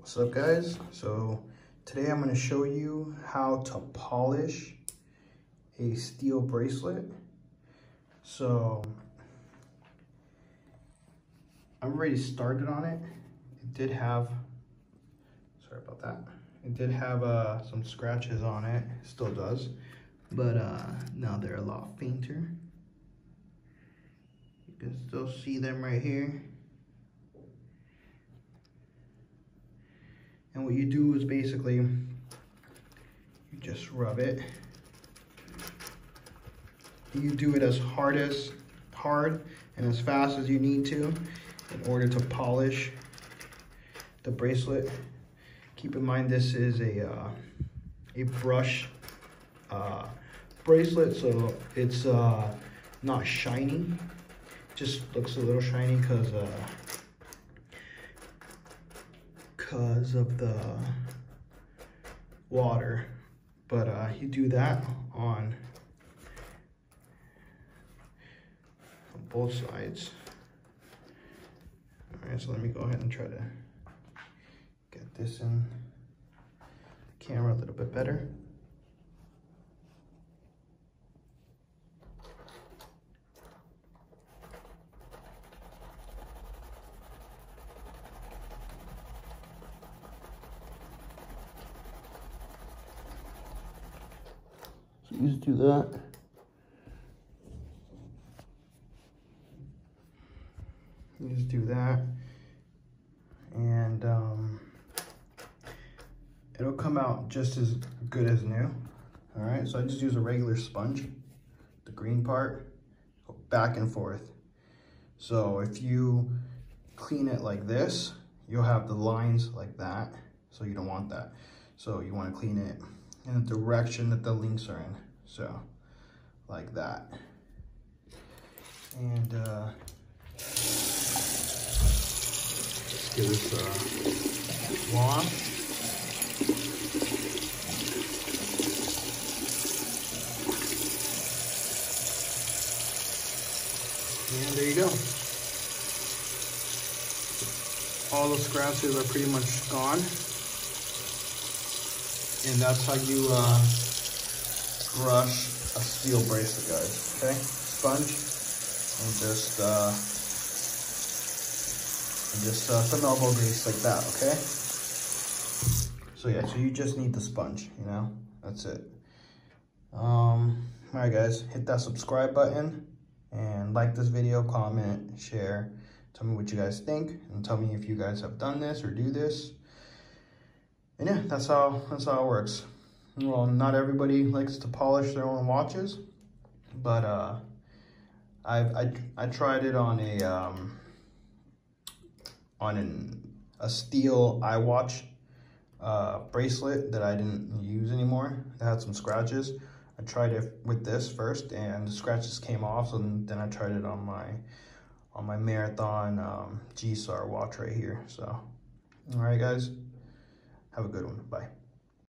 What's up, guys? So today I'm going to show you how to polish a steel bracelet. So I'm already started on it. It did have, sorry about that. It did have some scratches on it. It still does, but now they're a lot fainter. You can still see them right here. And what you do is basically, you just rub it. You do it as hard and as fast as you need to in order to polish the bracelet. Keep in mind this is a brush bracelet, so it's not shiny. Just looks a little shiny because of the water, but you do that on both sides. All right, so let me go ahead and try to get this in the camera a little bit better. You just do that. You just do that, and it'll come out just as good as new. All right, so I just use a regular sponge, the green part, go back and forth. So if you clean it like this, you'll have the lines like that, so you don't want that. So you want to clean it in the direction that the links are in, so like that. And let's give this a wash. And there you go. All the scratches are pretty much gone. And that's how you brush a steel bracelet, guys, okay? Sponge and just some elbow grease like that, okay? So yeah, so you just need the sponge, you know? That's it. All right, guys, hit that subscribe button and like this video, comment, share. Tell me what you guys think and tell me if you guys have done this or do this. And yeah, that's how it works. Well, not everybody likes to polish their own watches, but I tried it on a steel iWatch bracelet that I didn't use anymore. It had some scratches. I tried it with this first, and the scratches came off. And then I tried it on my Marathon G-Star watch right here. So, all right, guys. Have a good one. Bye.